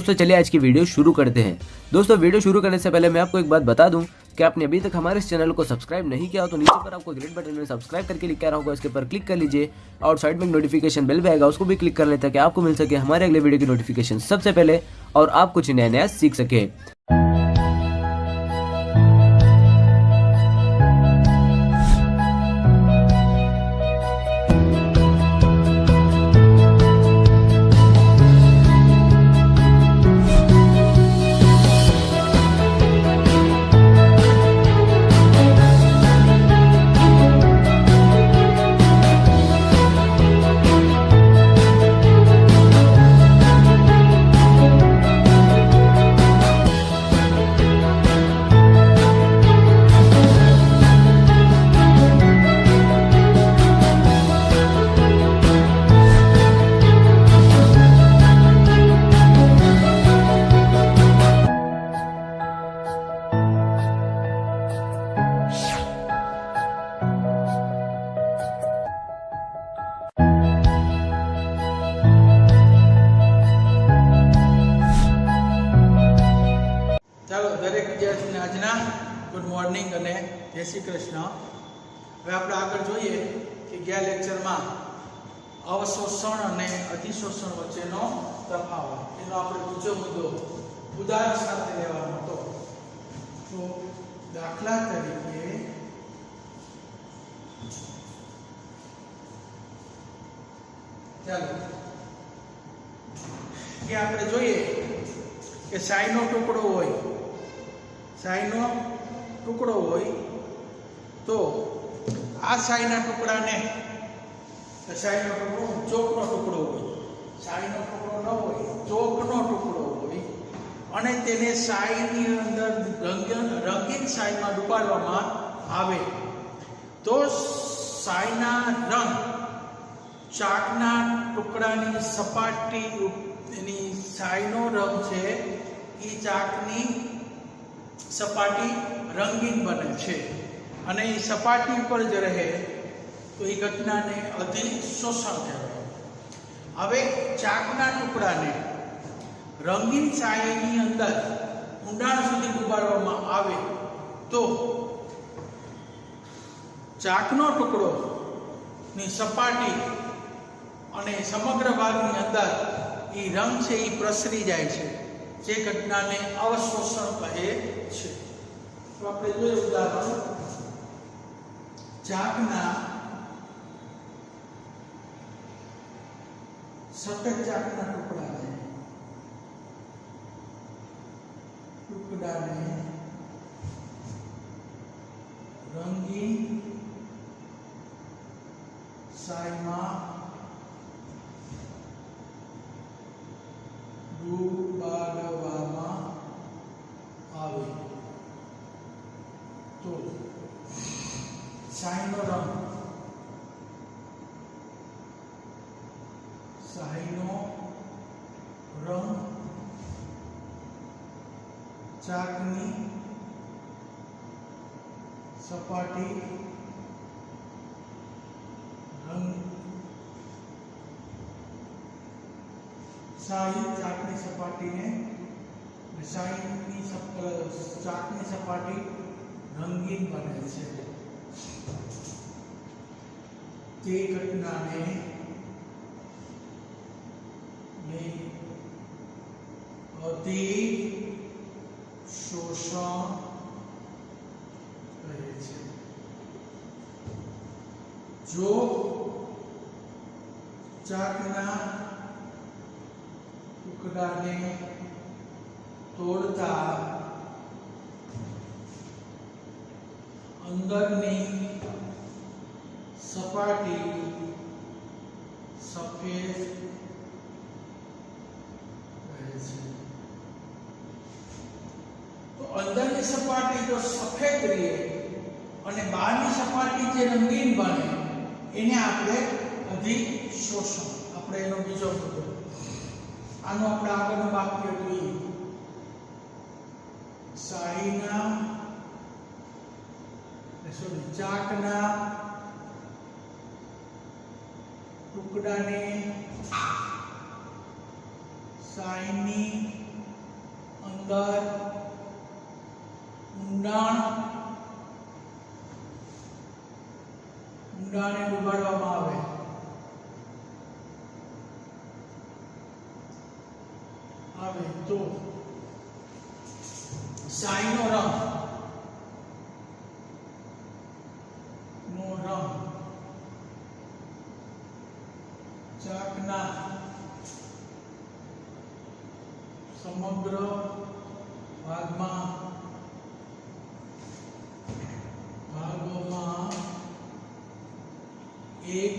दोस्तों चलिए आज की वीडियो शुरू करते हैं। दोस्तों वीडियो शुरू करने से पहले मैं आपको एक बात बता दूं कि आपने अभी तक हमारे इस चैनल को सब्सक्राइब नहीं किया हो तो नीचे पर आपको ग्रेट बटन में सब्सक्राइब करके लिखा रहा होगा, इसके पर क्लिक कर लीजिए और साइड में नोटिफिकेशन बेल भी आएगा, उसको भी क्लिक कर लें ताकि आपको मिल सके हमारे अगले वीडियो की नोटिफिकेशन सबसे पहले और आप कुछ नया नया सीख सके। ચાલો દરેક વિદ્યાર્થીને આજના ગુડ મોર્નિંગ અને જય શ્રી કૃષ્ણ। હવે આપણે આગળ જોઈએ કે ગયા લેક્ચરમાં અવશોષણ અને અધિશોષણ વચ્ચેનો તફાવત, એનો આપણે બીજો મુદ્દો ઉદાહરણ સાથે લેવાનો હતો। તો દાખલા તરીકે ચાલો કે આપણે જોઈએ કે સાઈનો ટુકડો હોય, સાઈનો ટુકડો હોય તો આ સાઈના ટુકડાને, સાઈનો ટુકડો ચોકનો ટુકડો હોય, સાઈનો ટુકડો ન હોય ચોકનો ટુકડો હોય અને તેને સાઈની અંદર રંગીન સાઈમાં ડૂબાડવામાં આવે તો સાઈના રંગ ચાકના ટુકડાની સપાટી, એની સાઈનો રંગ છે એ ચાકની સપાટી રંગીન બને છે અને એ સપાટી ઉપર જ રહે તો એ ઘટનાને અધિશોષણ કહેવાય। હવે ચાકના ટુકડાને રંગીન સાઈની અંદર ઊંડાણ સુધી ડૂબાડવામાં આવે તો ચાકનો ટુકડો ની સપાટી અને સમગ્ર ભાગની અંદર એ રંગ છે એ પ્રસરી જાય છે, જે ઘટનાને અવશોષણ કહે છે। તો આપણે જોઈએ ઉદાહરણ, ચાકના સફેદ ચાકના ટુકડાને રંગીન સાઈમાં ડૂબાડવામાં આવે તો સાઈનો રંગ ચાકની સપાટી સાઈ ચાકની સપાટીને ચાકની સપાટી રંગીન બને છે, તે ઘટનાને અધિશોષણ કહે છે। જો ચાકના ટુકડાને તોડતા અંદરની સપાટી સફેદ રહે છે, તો અંદરની સપાટી જો સફેદ રહે અને બહારની સપાટી જે રંગીન બને એને આપણે અધિશોષણ, આપણે એનો બીજો મુદ્દો, આનો આપણે આગળનો વાક્ય જોઈએ, સાઈના ચાકના ટુકડાને સાઈની અંદર ઊંડાણે ડુબાડવામાં આવે તો શાહીનો રંગ ચાકના સમગ્ર ભાગોમાં એક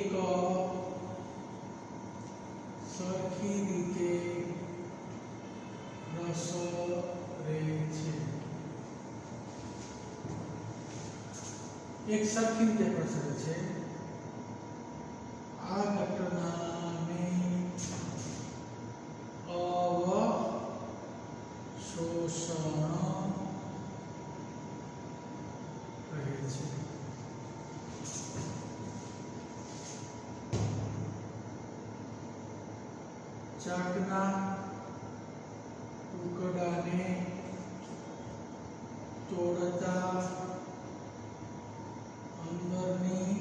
સરખી રીતે પ્રસરે છે. એક સરખી રીતે પ્રસરે છે. આ ઘટનાને અવશોષણ કહે છે. ચાકના ટુકડાને તોડતા અંદરની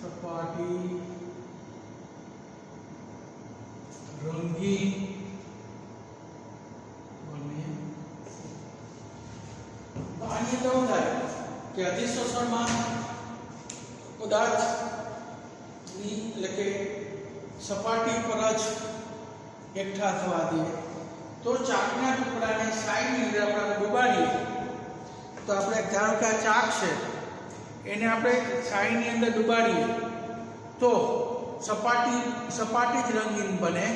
સપાટી રંગીન બને. આની અંદર શું થાય કે અધિશોષણમાં પદાર્થ એટલે કે સપાટી પર જ એકઠા થવા દે તો ચાકના ટુકડાને શાહીની અંદર આપણે ડુબાડીએ તો આપણે ધારો કે આ ચાક છે એને આપણે શાહીની અંદર ડુબાડીએ તો સપાટી જ રંગીન બને,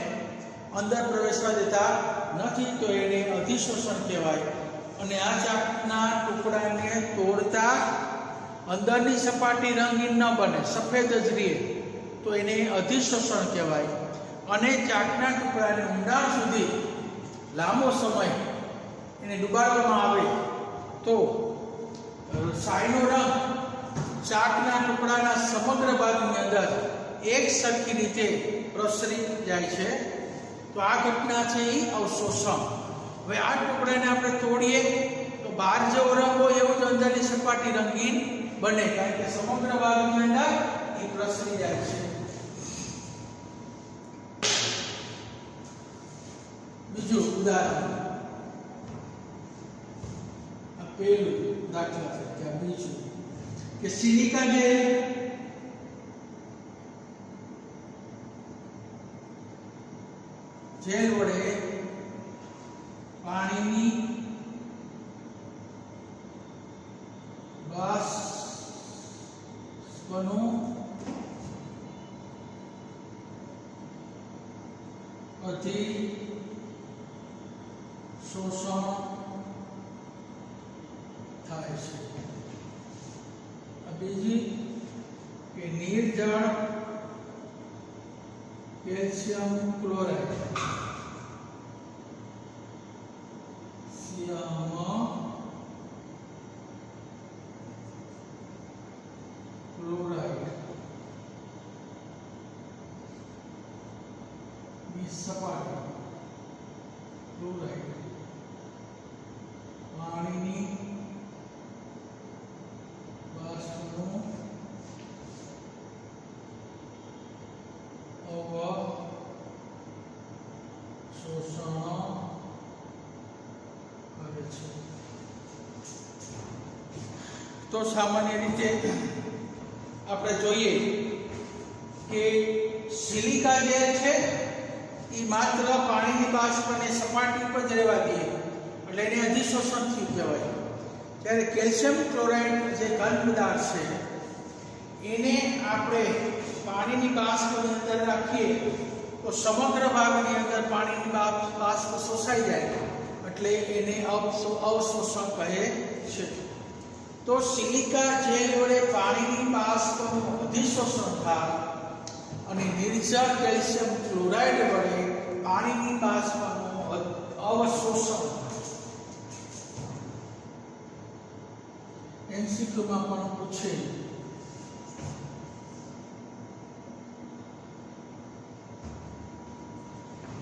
અંદર પ્રવેશવા દેતા નથી તો એને અધિશોષણ કહેવાય. અને આ ચાકના ટુકડાને તોડતા અંદરની સપાટી રંગીન ન બને, સફેદ જ રહે તો એને અધિશોષણ કહેવાય. અને ચાકના ટુકડાને ઊંડાણ સુધી લાંબો સમય એને ડુબાડવામાં આવે તો શાહીનો રંગ ચાકના ટુકડાના સમગ્ર ભાગની અંદર એક સરખી રીતે પ્રસરી જાય છે. તો આ ઘટના છે એ અવશોષણ. હવે આ ટુકડાને આપણે તોડીએ તો બહાર જેવો રંગ હોય એવું જ અંદરની સપાટી રંગીન બને, કારણ કે સમગ્ર ભાગની અંદર એ પ્રસરી જાય છે. બીજું ઉદાહરણ, આ પહેલું દાખલા તરીકે, આ બીજું કે સિલિકા જેલ વડે પાણીની બાષ્પનું અધિશોષણ થાય છે. બીજી કે નિર્જળ કેલ્શિયમ ક્લોરાઇડ ની સપાટી ક્લોરાઇડ પાણીની બાષ્પનું અવશોષણ કરે છે. તો સામાન્ય રીતે આપણે જોઈએ કે સિલિકા જેલ છે એ માત્ર પાણીની બાષ્પને સપાટી પર જ રહેવા દે એટલે એને અધિશોષણ થયું કહેવાય. ત્યારે કેલ્શિયમ ક્લોરાઇડ જે ઘન પદાર્થ છે એને આપણે પાણીની બાષ્પની અંદર રાખીએ તો સમગ્ર ભાગની અંદર પાણીની બાષ્પ શોષાઈ જાય એટલે એને અવશોષણ કહે છે. તો સિલિકા જેલ વડે પાણીની બાષ્પનું અધિશોષણ થાય અને નિર્જળ કેલ્શિયમ ક્લોરાઇડ વડે પાણીની બાષ્પનું અવશોષણ. એમસીક્યુમાં પણ પૂછે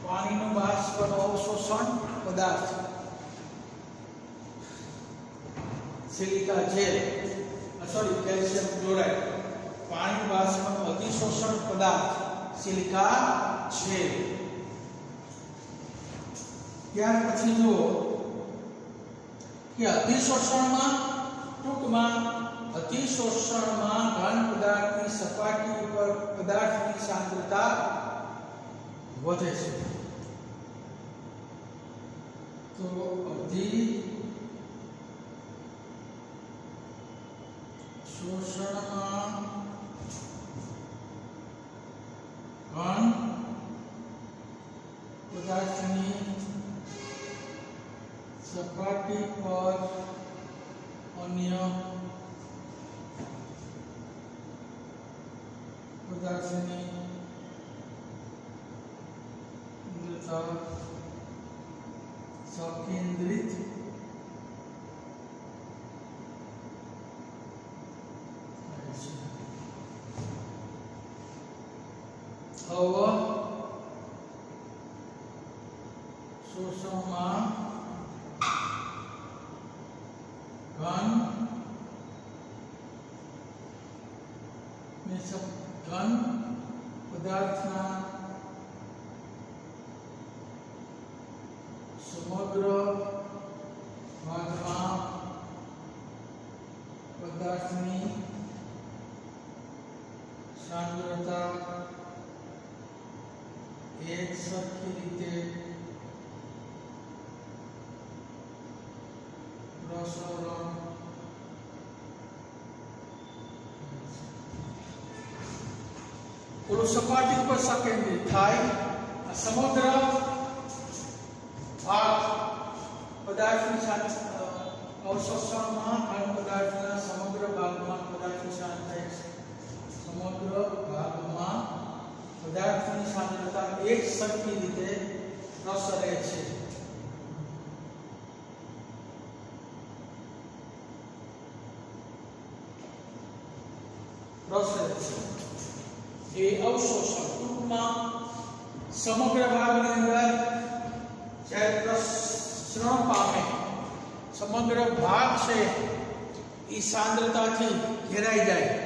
પાણીનું બાષ્પનું અવશોષણ पदार्थ silica gel sorry calcium chloride पानी बाष्प अतिशोषण पदार्थ सिलिका जेल ત્યાર પછી જો કે અતિશોષણમાં ટૂંકમાં અતિશોષણમાં ઘન પદાર્થની સપાટી ઉપર પદાર્થની સાંદ્રતા વધે છે તો અતિશોષણમાં ઘન પદાર્થની सपाटी पर अन्य पदार्थनी संकेंद्रित शोषण घन पदार्थना समग्र भागमां पदार्थनी सांद्रता एक सरखी रीते प्रसरण सपाटी पर संकेंद्रित थाय समग्र भाग पदार्थની અવશોષણમાં ઘન પદાર્થના સમગ્ર ભાગમાં પદાર્થની સાંદ્રતા સમગ્ર ભાગમાં પદાર્થની સાંદ્રતા એક સરખી રીતે પ્રસરે છે ये अवशोषण टूंकमां समग्र भागनी अंदर જ્યારે પ્રસરણ પામે સમગ્ર ભાગ છે એ સાંદ્રતાથી ઘેરાઈ જાય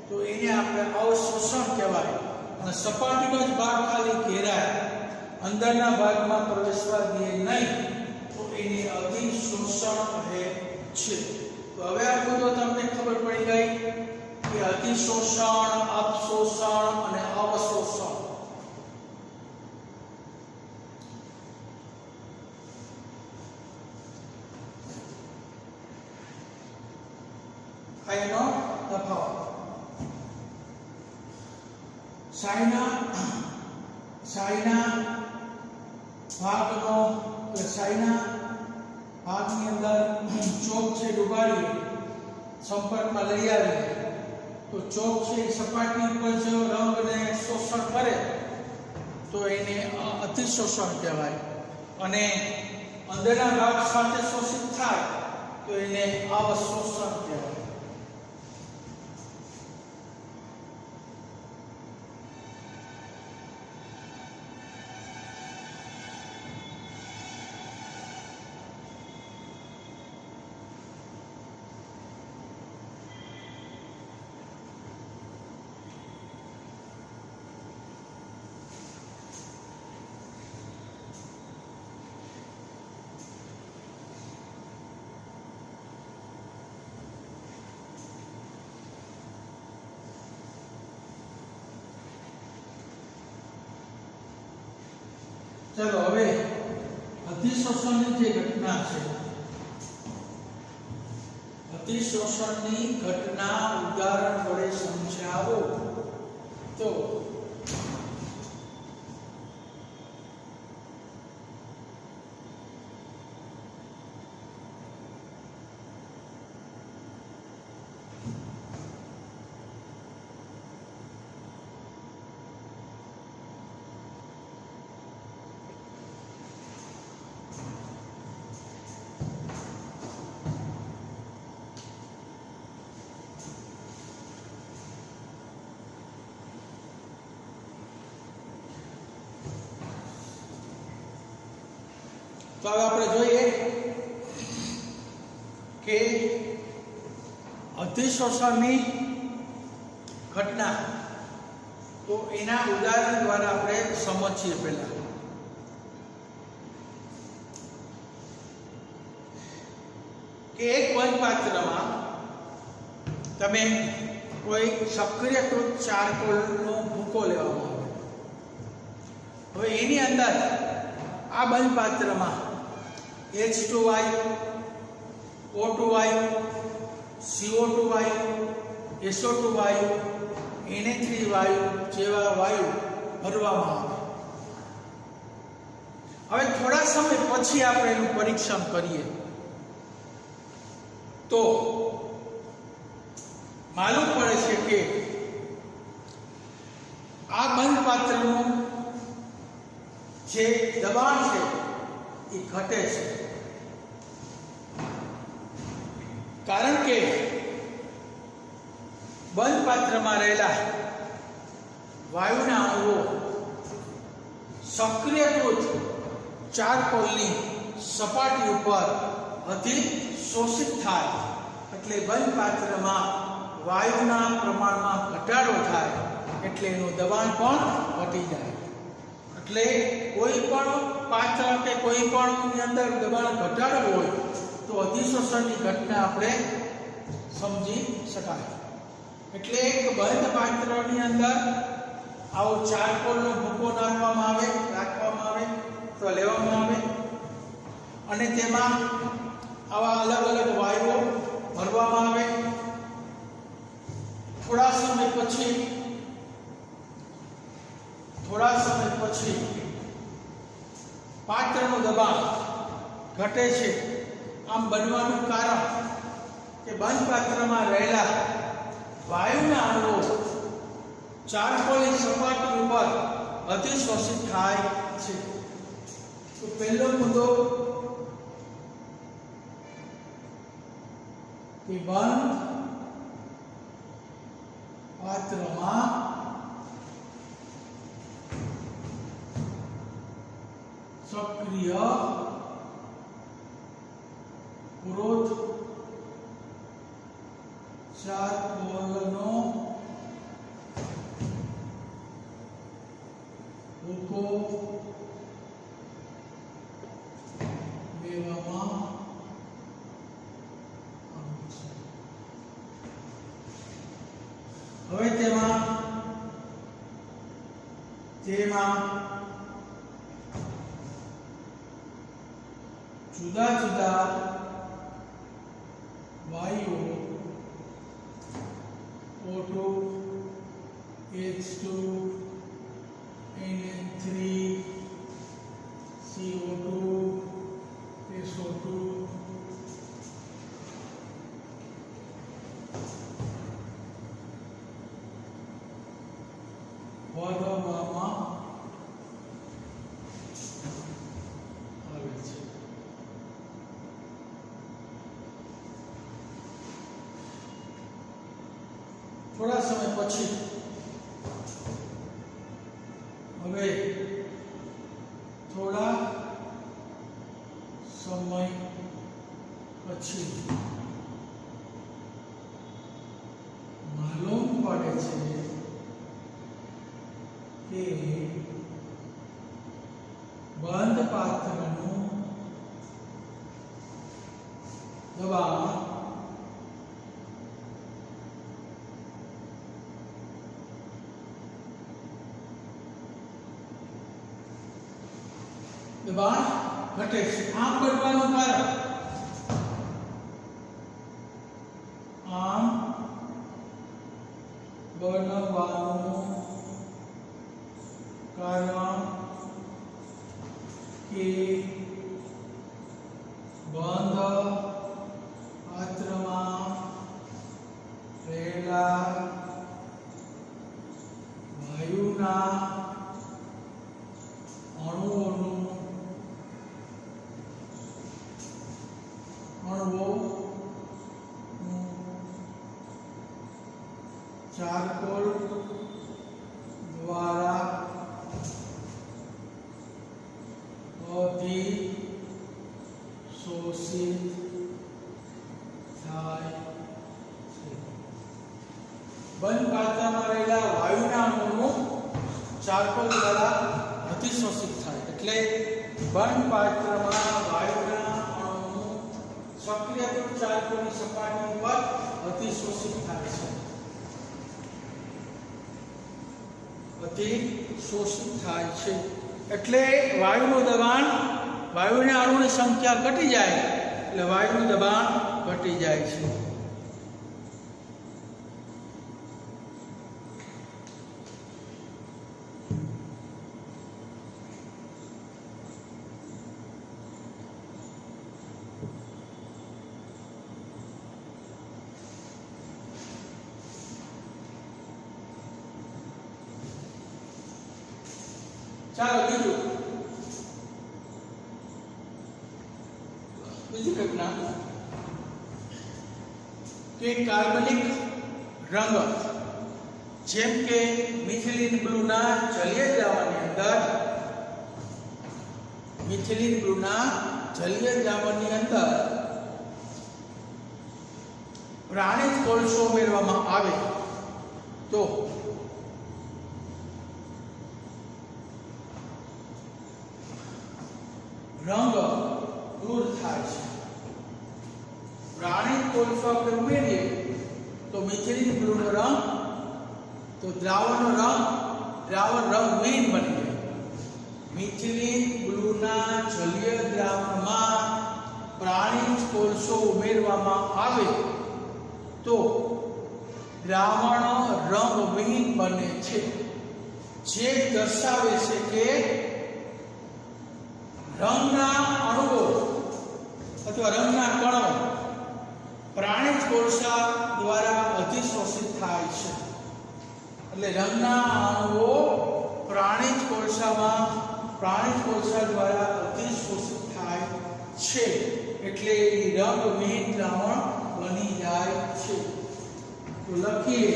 તો એને આપણે અવશોષણ કહેવાય અને સપાટીનો જ ભાગ ખાલી ઘેરાય અંદરના ભાગમાં પ્રવેશવા દે નહીં તો એને અતિશોષણ કહે છે તો હવે આ બધું તમને ખબર પડી ગઈ કે અતિશોષણ અપશોષણ અને અવશોષણ આનો તફાવત સાયના ભાગની અંદર ચોક છે ડુબાડી સંપર્કમાં લઈ આવી तो चौक से सपाटी पर जो रंग ने शोषण करे तो એને અતિશોષણ કહેવાય અને અંદરના ભાગ સાથે શોષિત થાય તો એને અવશોષણ કહેવાય चलो હવે અતિશોષણની જે ઘટના છે અતિશોષણની ઘટના ઉદાહરણ વડે સમજાવો તો તો હવે આપણે જોઈએ કે અધિશોષણની ઘટના, તો એના ઉદાહરણ દ્વારા આપણે સમજીએ. પહેલા કે એક બંધ પાત્રમાં તમે કોઈ સક્રિયકૃત ચારકોલનો ભૂકો લેવામાં આવે. હવે એની અંદર આ બંધ પાત્રમાં H2 વાયુ, O2 વાયુ, CO2 વાયુ, SO2 વાયુ, Na3 વાયુ જેવા વાયુ ભરવામાં આવે. હવે થોડા સમય પછી આપણે એનું પરીક્ષણ કરીએ તો માલુમ પડે છે કે આ બંધ પાત્રનું જે દબાણ છે એ ઘટે છે. કારણ કે બંધ પાત્રમાં રહેલા વાયુના અણુઓ સક્રિયકૃત ચારકોલની સપાટી ઉપર અધિશોષિત થાય, એટલે બંધ પાત્રમાં વાયુના પ્રમાણમાં ઘટાડો થાય, એટલે એનું દબાણ પણ ઘટી જાય. એટલે કોઈ પણ પાત્ર કે કોઈ પણ અંદર દબાણ ઘટાડવું હોય તો અધિશોષણની ઘટના આપણે સમજી શકાય. એટલે એક બંધ પાત્રની અંદર આવો ચારકોલનો ભૂકો રાખવામાં આવે તો લેવામાં આવે અને તેમાં આવા અલગ અલગ વાયુઓ ભરવામાં આવે. થોડા સમય પછી પાત્રનું દબાણ ઘટે છે. આમ બનવાનું કારણ કે બંધ પાત્રમાં રહેલા વાયુના અણુઓ ચારકોલની સપાટી ઉપર અધિશોષિત થાય છે. તો પહેલો મુદ્દો કે બંધ પાત્રમાં સક્રિય પુરુષ ચારકોલનો ભૂકો લેવામાં આવે છે. હવે તેમાં જુદા જુદા વાયુઓ O2, H2, Na3, CO2, SO2 ભરવામાં આવે છે. થોડા સમય પછી માલુમ પડે છે કે બંધ પાત્રનું દબાણ ઘટે છે. આમ બનવાનું કારણ કે બંધ પાત્રમાં રહેલા વાયુના અણુઓનું ચારકોલ દ્વારા બંધ પાત્રમાં રહેલા વાયુના અણુઓનું ચાર્કોલ દ્વારા અધિશોષિત થાય એટલે બંધ પાત્રમાં વાયુના અણુઓનું સક્રિયકૃત ચાર્કોલની સપાટી પર અધિશોષિત થાય છે. અધિશોષિત થાય છે એટલે વાયુનું દબાણ, વાયુના અણુની સંખ્યા ઘટી જાય એટલે વાયુનું દબાણ ઘટી જાય છે. ચાલો બીજી ઘટના કે કાર્બનિક રંગ જેમ કે મિથિલિન બ્લુના જલીય દ્રાવણની અંદર, મિથિલિન બ્લુના જલીય દ્રાવણની અંદર પ્રાણિજ કોલસો ઉમેરવામાં આવે તો રંગ દૂર થાય છે. પ્રાણિજ કોલસો આપણે ઉમેરીએ તો મિથિલિન બ્લુનો રંગ, તો દ્રાવણનો રંગ, દ્રાવણ રંગહીન બની જાય. મિથિલિન બ્લુના જલીય દ્રાવણમાં પ્રાણિજ કોલસો ઉમેરવામાં આવે તો દ્રાવણ રંગહીન બને છે, જે દર્શાવે છે કે રંગના અણુઓ અથવા રંગના કણો પ્રાણિજ કોલસા દ્વારા અધિશોષિત થાય છે. એટલે રંગના અણુઓ પ્રાણિજ કોલસા દ્વારા અધિશોષિત થાય છે એટલે રંગહીન દ્રાવણ બની જાય છે. તો લખીએ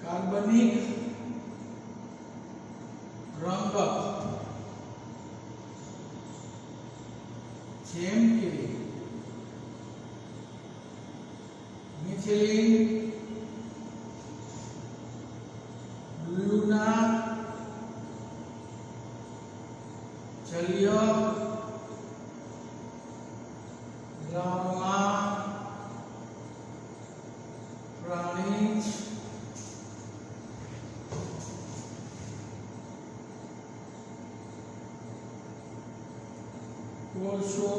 કાર્બનિક રંગ જેમ કે મિથિલિન બ્લુના જલીય દ્રાવણમાં પ્રાણિજ કોલસો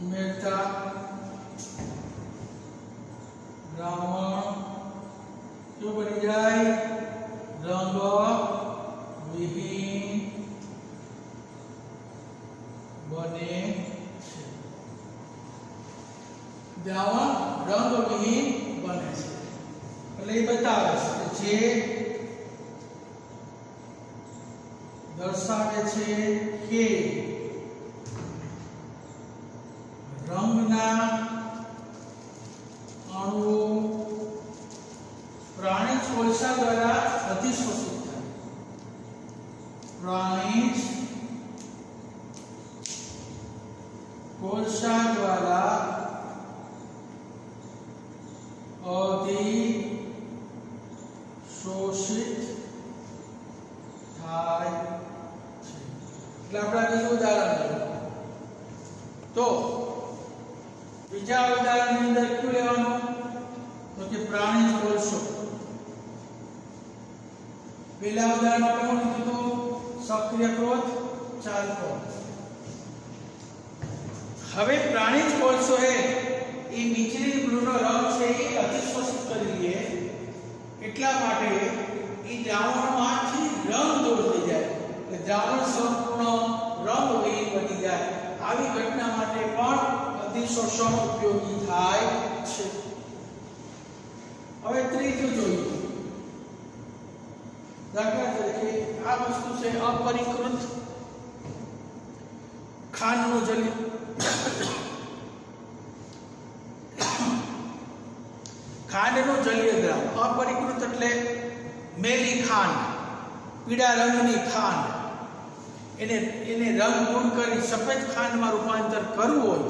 ઉમેરતા દ્રાવણ શું બની જાય? રંગવિહીન બને છે. દ્રાવણ રંગવિહીન બને છે એટલે એ બતાવે છે જે દર્શાવે છે કે રંગના અણુઓ પ્રાણિજ કોલસા દ્વારા અધિશોષિત થાય. પ્રાણિજ કોલસા દ્વારા અધિશોષિત થાય છે. એટલે આપણે બીજું ઉદાહરણ લઈએ તો બીજા ઉદાહરણની અંદર શું લેવાનું? તો કે પ્રાણિજ કોલસો. પહેલા ઉદાહરણમાં કેવું લીધું? સક્રિયકૃત ચાર્કોલ. હવે પ્રાણિજ કોલસો એ મિથિલિન બ્લુનો રંગ છે એ અધિશોષિત કરી લે એટલા માટે એ દ્રાવણમાંથી રંગ દૂર થઈ જાય એટલે દ્રાવણ સંપૂર્ણ રંગહીન બની જાય. આવી ઘટના માટે પણ અધિશોષણ ઉપયોગી થાય છે. હવે ત્રીજું જોઈએ. દાખલા તરીકે આ વસ્તુ છે અપરિકૃત ખાંડનું જલીય. ખાંડનું જલીય દ્રાવણ અપરિકૃત એટલે મેલી ખાંડ, પીળા રંગની ખાંડ. એને રંગ ગુણ કરી સફેદ ખાંડમાં રૂપાંતર કરવું હોય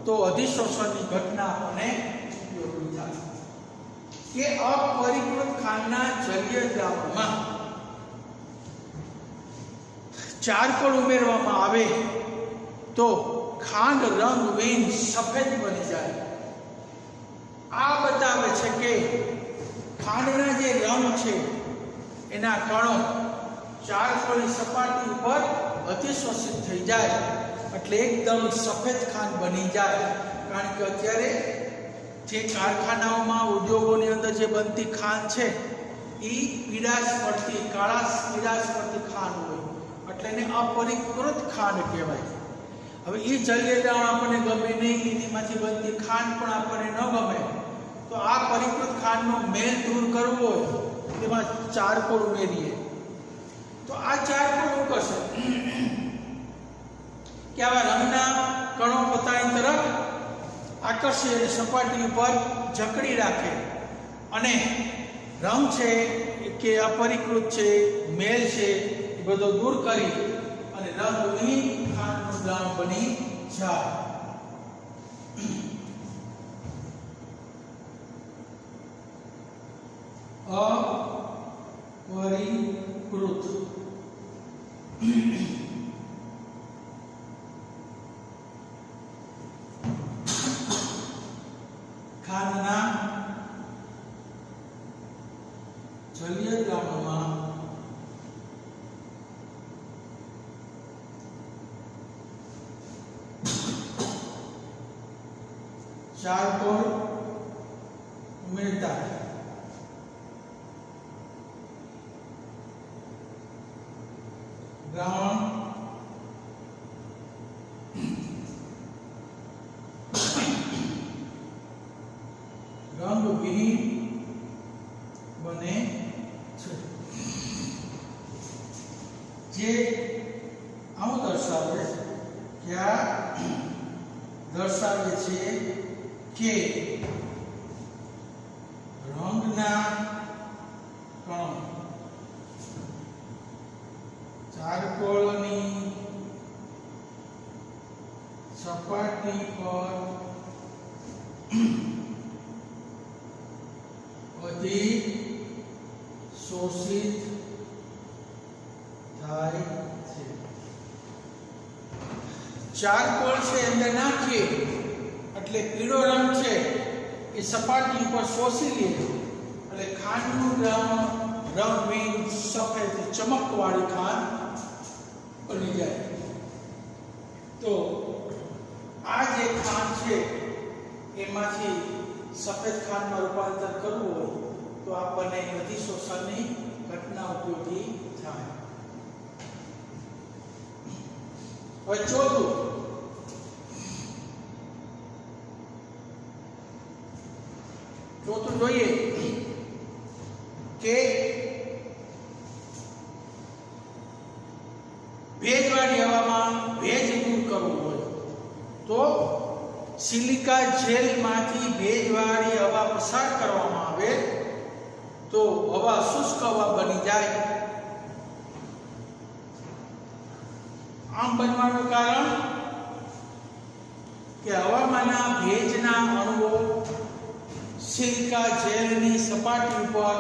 तो अधिशोषणની ઘટના આપણને ઉપયોગી થાય કે अपरिकृत ખાંડના જલીય દ્રાવણમાં ચારકોલ ઉમેરવામાં આવે તો ખાંડ રંગહીન સફેદ બની જાય। આ બતાવે છે કે ખાંડના જે રંગ છે એના કણો ચારકોલની સપાટી ઉપર અતિશોષિત થઈ જાય એટલે એકદમ સફેદ ખાંડ બની જાય। કારણ કે અત્યારે જે કારખાનાઓમાં ઉદ્યોગોની અંદર જે બનતી ખાંડ છે એ પીળાશ પડતી કાળાશ પીળાશ પડતી ખાંડ હોય એટલે એને अपरिकृत ખાંડ કહેવાય। હવે એ જલીય દ્રાવણ આપણને ગમે નહીં, એનીમાંથી બનતી ખાંડ પણ આપણને ન ગમે, તો આ પરિકૃત ખાંડનો મેલ દૂર કરવો હોય તેમાં ચારકોલ ઉમેરીએ તો આ ચારકોલ શું કરશે કે આવા રંગના કણો પોતાની તરફ આકર્ષી અને સપાટી ઉપર જકડી રાખે અને રંગ છે કે अपरिकृत છે મેલ છે એ બધો દૂર કરી અને રંગહીન ખાંડનું દ્રાવણ બની જાય। अपरिकृत ખાંડના જલીય દ્રાવણમાં ચારકોલ ઉમેરતા દ્રાવણ રંગવિહીન બને છે। જે આવું દર્શાવે કે આ દર્શાવે છે કે રંગના કણો ચારકોલની સપાટી પર શોષિત થાય છે। ચારકોલ છે અંદર નાખીએ એટલે પીળો રંગ છે એ સપાટી ઉપર શોષી લે એટલે ખાંડનું દ્રાવણ રંગહીન સફેદ ચમકવાળી ખાંડ બની જાય। તો આ જે ખાંડ છે એમાંથી સફેદ ખાંડમાં રૂપાંતર કરવું હોય તો આપણને અધિશોષણની ઘટના ઉપયોગી થાય। હવે ચોથું જોઈએ કે ભેજવાળી હવામાં ભેજ દૂર કરવું હોય તો સિલિકા જેલમાંથી ભેજવાળી હવા પસાર કરવામાં આવે તો હવા શુષ્ક હવા બની જાય। આમ બનવાનું કારણ કે હવામાંના ભેજના અણુઓ સિલિકા જેલની સપાટી ઉપર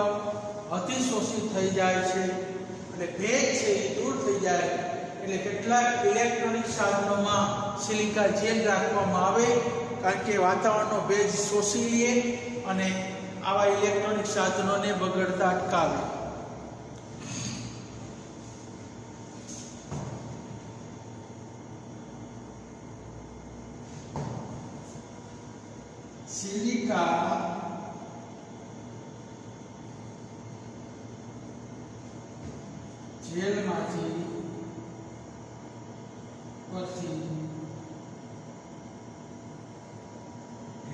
અતિશોષિત થઈ જાય છે એટલે ભેજ છે એ દૂર થઈ જાય એટલે કેટલાક ઇલેક્ટ્રોનિક સાધનોમાં સિલિકા જેલ રાખવામાં આવે કારણ કે વાતાવરણનો ભેજ શોષી લે અને આવા ઇલેક્ટ્રોનિક સાધનોને બગડતા અટકાવે। સિલિકા જેલમાંથી પરથી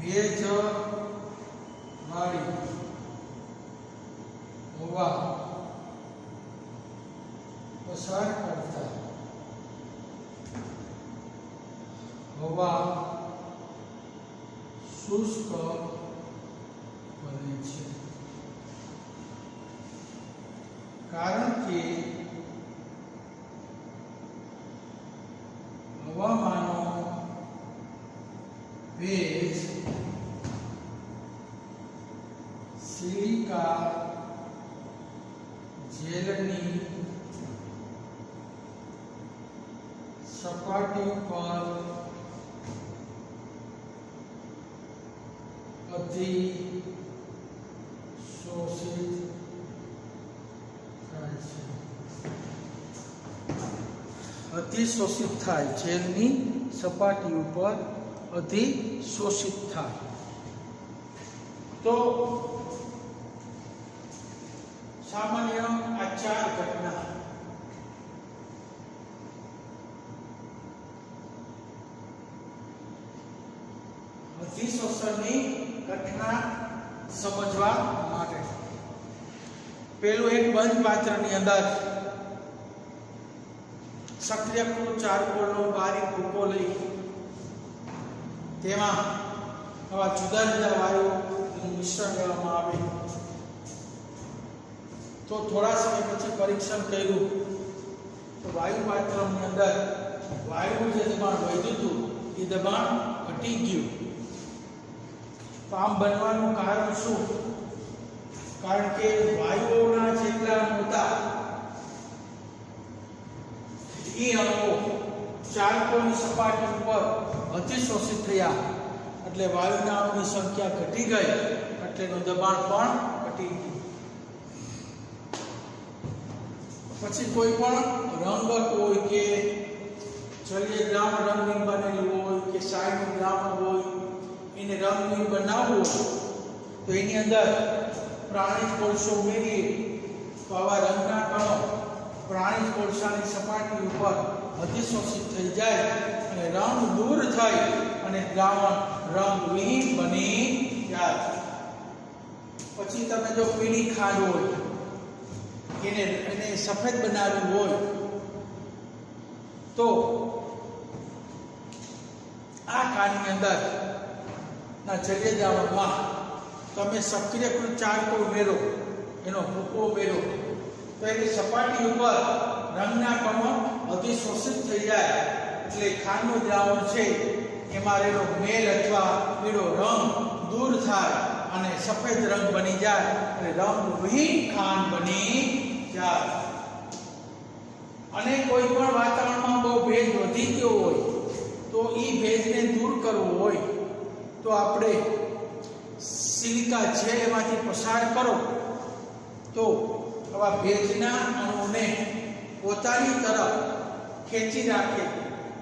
ભેજવાળી હવા પસાર કરતા હવા શુષ્ક બને છે કારણ કે હવામાનો ભેજ સિલિકા જેલની સપાટી પર અધિશોષિત થાય છે. અધિશોષિત થાય, જેલની સપાટી ઉપર અધિશોષિત થાય. તો સામાન્ય આ ચાર ઘટના અધિશોષણની ઘટના સમજવા માટે પેલું એક બંધ પાત્રની અંદર સક્રિયકૃત ચારકોલનો બારીક ભૂકો લઈ તેમાં આવા જુદા જુદા વાયુઓનું મિશ્રણ કરવામાં આવે તો થોડા સમય પછી પરીક્ષણ કર્યું તો વાયુ પાત્રની અંદર વાયુનું જે દબાણ વધ્યું હતું એ દબાણ ઘટી ગયું. તો આમ બનવાનું કારણ શું? કારણ કે વાયુઓના જેટલા નહોતા એ અણુઓ ચારકોલની સપાટી ઉપર અધિશોષિત થયા એટલે વાયુના અણુની સંખ્યા ઘટી ગઈ એટલે એનું દબાણ પણ ઘટી ગયું. પછી કોઈ પણ રંગક હોય કે જલીય દ્રાવણ રંગહીન બનેલું હોય કે સાયનું દ્રાવણ હોય એને રંગહીન બનાવવું હોય તો એની અંદર પ્રાણીજ કોલસો ઉમેરીએ તો આવા રંગના કણો પ્રાણીજ કોલસાની સપાટી ઉપર અધિશોષિત થઈ જાય અને રંગ દૂર થઈ અને દ્રાવણ રંગવિહીન બની જાય. પછી તમે જો પીળી ખાંડ હોય એને સફેદ બનાવવી હોય તો આ ખાંડની અંદર ના જલીય દ્રાવણમાં તમે સક્રિયકૃત ચારકોલ ઉમેરો, એનો ભૂકો ઉમેરો તો એની સપાટી ઉપર રંગના કણો અધિશોષિત થઈ જાય એટલે ખાંડનું દ્રાવણ છે એમાં રહેલો મેલ અથવા પીળો રંગ દૂર થાય અને સફેદ રંગ બની જાય એટલે રંગવિહીન ખાંડ બની જાય. અને કોઈ પણ વાતાવરણમાં બહુ ભેજ વધી ગયો હોય તો એ ભેજને દૂર કરવો હોય તો આપણે સિલિકા જેલ એમાંથી પસાર કરો તો આવા ભેજના અણુઓને પોતાની તરફ ખેંચી રાખે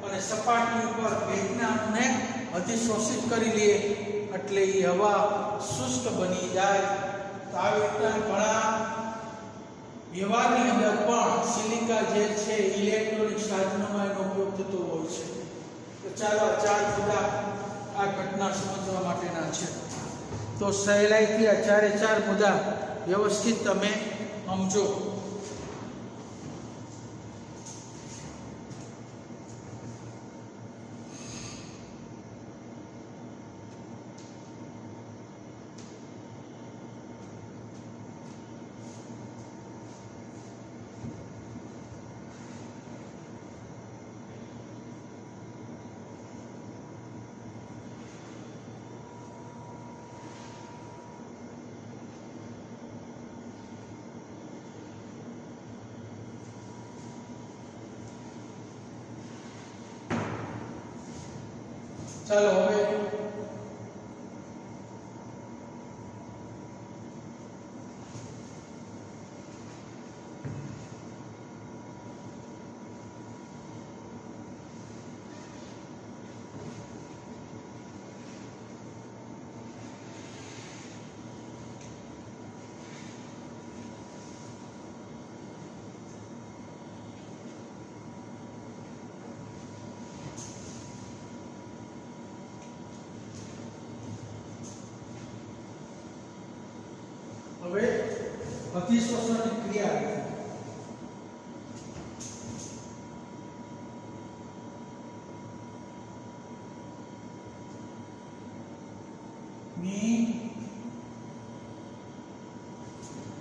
અને સપાટી ઉપર ભેજના અણુને અધિશોષિત કરી લે એટલે એ હવા શુષ્ક બની જાય. તો આવી રીતના ઘણા વ્યવહારની અંદર પણ સિલિકા જેલ છે ઇલેક્ટ્રોનિક સાધનોમાં એનો ઉપયોગ થતો હોય છે. તો ચાલો આ ચાર મુદ્દા આ ઘટના સમજવા માટેના છે. તો સહેલાઈથી આ ચારે ચાર મુદ્દા વ્યવસ્થિત તમે સમજો. ચાલો હવે અધિશોષણની ક્રિયા ની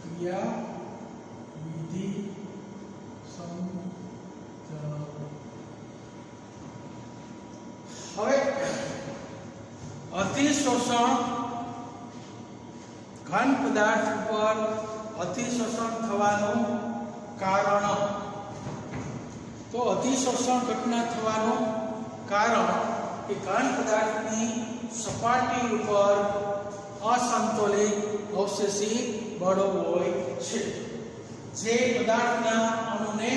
ક્રિયા વિધિ હવે અતિશોષણ ઘન પદાર્થ ઉપર અતિશોષણ થવાનું કારણ, તો અતિશોષણ ઘટના થવાનું કારણ કે ઘન પદાર્થની સપાટી ઉપર અસંતુલિત અવશેષી બળો હોય છે, જે પદાર્થના અણુને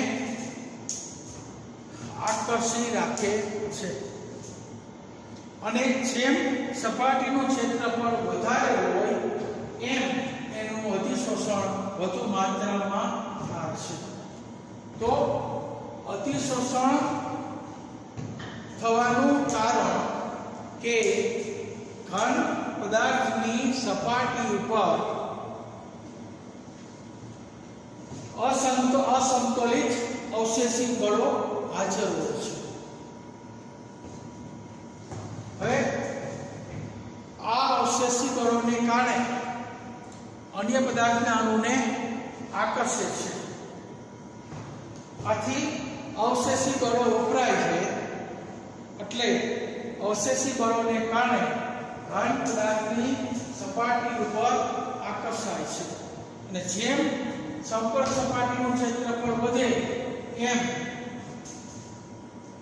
આકર્ષી રાખે છે અને જેમ સપાટીનું ક્ષેત્રફળ વધારે હોય એમ એનું અતિશોષણ વધુ માત્રામાં થાય છે. તો અતિશોષણ થવાનું કારણ કે ઘન પદાર્થની સપાટી ઉપર અસંતુલિત અવશેષી બળો હાજર હોય છે. હવે આ અવશેષી બળોને કારણે અન્ય પદાર્થના અણુને આકર્ષે છે. આથી અવશેષી બળો વપરાય છે, એટલે અવશેષી બળોને કારણે ઘન પદાર્થની સપાટી ઉપર આકર્ષાય છે અને જેમ સંપર્ક સપાટીનું ક્ષેત્રફળ વધે એમ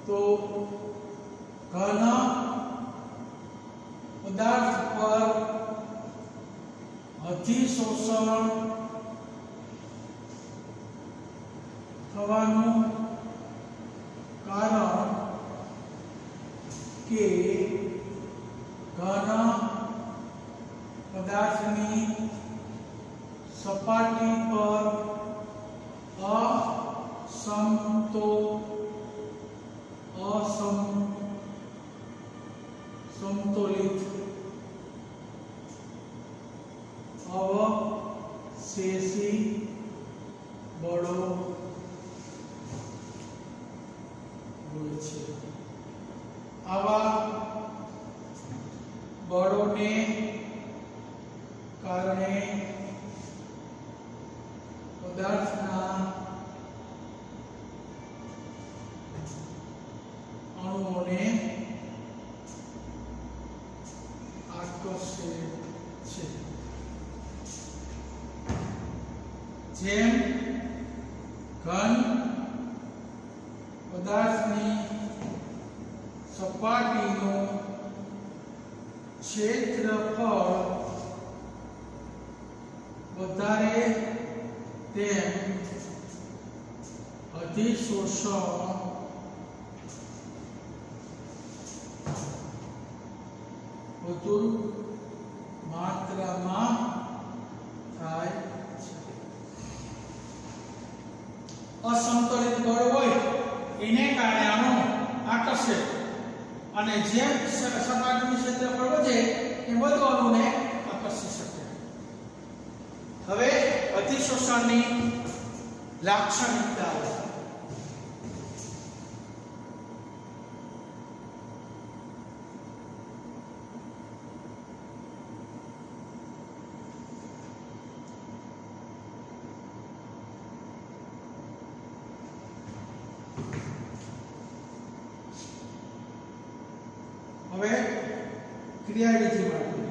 તો ઘન પદાર્થ પર અતિશોષણ થવાનું કારણ કે ઘન પદાર્થની સપાટી પર અસંતુલિત અવશેષી બળો હોય છે. આવા બળોને કારણે પદાર્થના અણુઓને આકર્ષે છે. જેમ ઘન પદાર્થની સપાટીનું ક્ષેત્રફળ વધારે તેમ અતિશોષણ વધુ માત્રામાં થાય છે. અસંતુલિત બળ હોય એને કારણે અણુ આકર્ષે અને જેમ સપાટીનું ક્ષેત્રફળ વધે એ વધુ અણુને આકર્ષી શકે. હવે અતિશોષણની લાક્ષણિકતા હવે ક્રિયાવિધિ માટે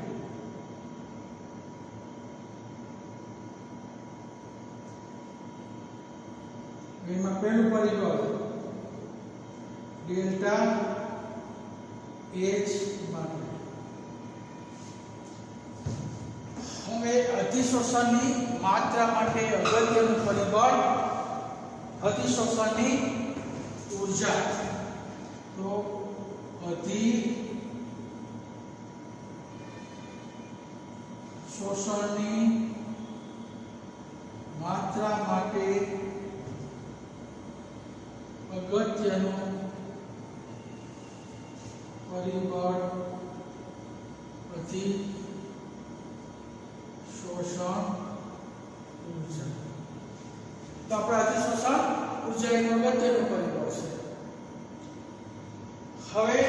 એમાં પહેલું પરિબળ ડેલ્ટા એચ માટે. હવે અતિશોષણની માત્રા માટે અગત્યનું પરિબળ અતિશોષણની ઊર્જા. તો અતિશોષણની માત્રા માટે અગત્યનું પરિબળ અતિશોષણ ઊર્જા. તો આપણે અતિશોષણ ઊર્જા એનું અગત્યનું પરિબળ છે. હવે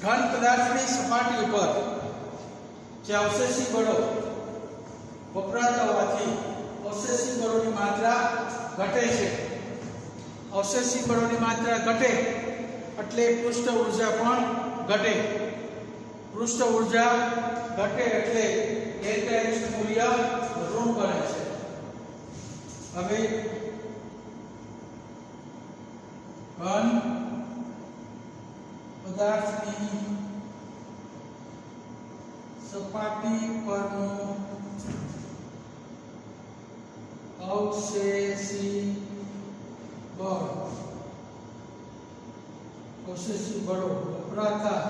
ઘન પદાર્થની સપાટી ઉપર જે અવશેષી બળો વપરાતા હોવાથી અવશેષી બળોની માત્રા ઘટે છે. અવશેષી બળોની માત્રા ઘટે એટલે પૃષ્ઠ ઉર્જા પણ ઘટે. પૃષ્ઠ ઉર્જા ઘટે એટલે ડેલ્ટા એચ નું મૂલ્ય ઋણ બને છે. હવે ઘન પદાર્થની સપાટી પરનું અવશેષી બળો વપરાતા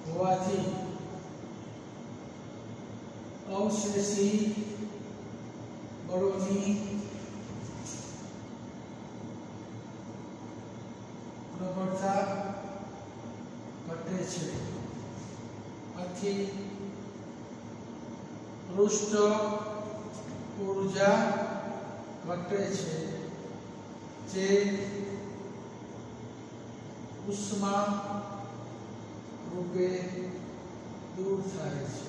હોવાથી અવશેષી બળોની પ્રબળતા ઘટે છે. આથી પૃષ્ઠ ઉર્જા ઘટે છે, જે ઉષ્મા રૂપે દૂર થાય છે.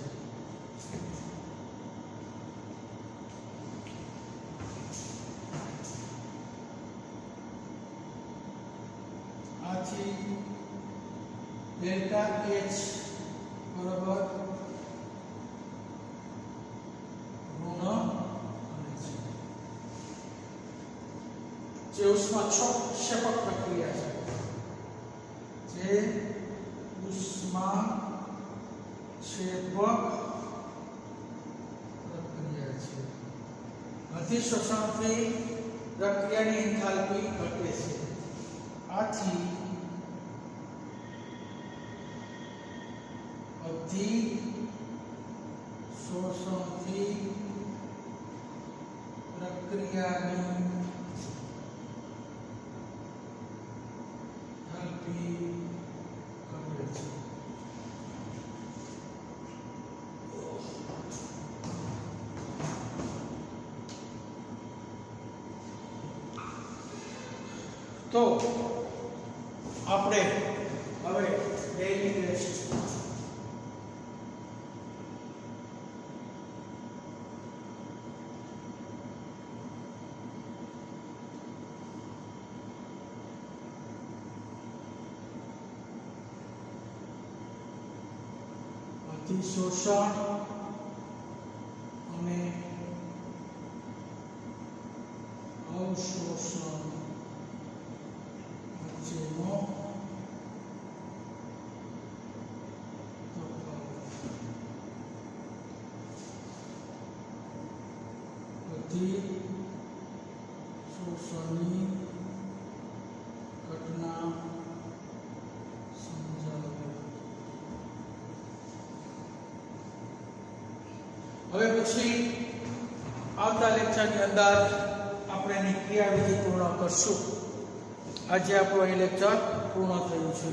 આથી ડેલ્ટા એચ બરાબર ઋણ બને છે. જે ઉષ્મા ક્ષેપક પ્રક્રિયા છે, જે ઉષ્મા ક્ષેપક પ્રક્રિયા છે. અધિશોષણથી પ્રક્રિયાની એન્થાલ્પી ઘટે છે. આથી અધિશોષણથી પ્રક્રિયાની એન્થાલ્પી ઘટે છે. તો આપણે હવે ડેઇલી ટેસ્ટ અધિશોષણ અને અવશોષણ વચ્ચેનો અધિશોષણની ઘટના સમજાવો. હવે પછી આવતા લેક્ચરની અંદર આપણે એની ક્રિયાવિધિ પૂર્ણ કરશું. આજે આપણો એ લેક્ચર પૂર્ણ થયું છે.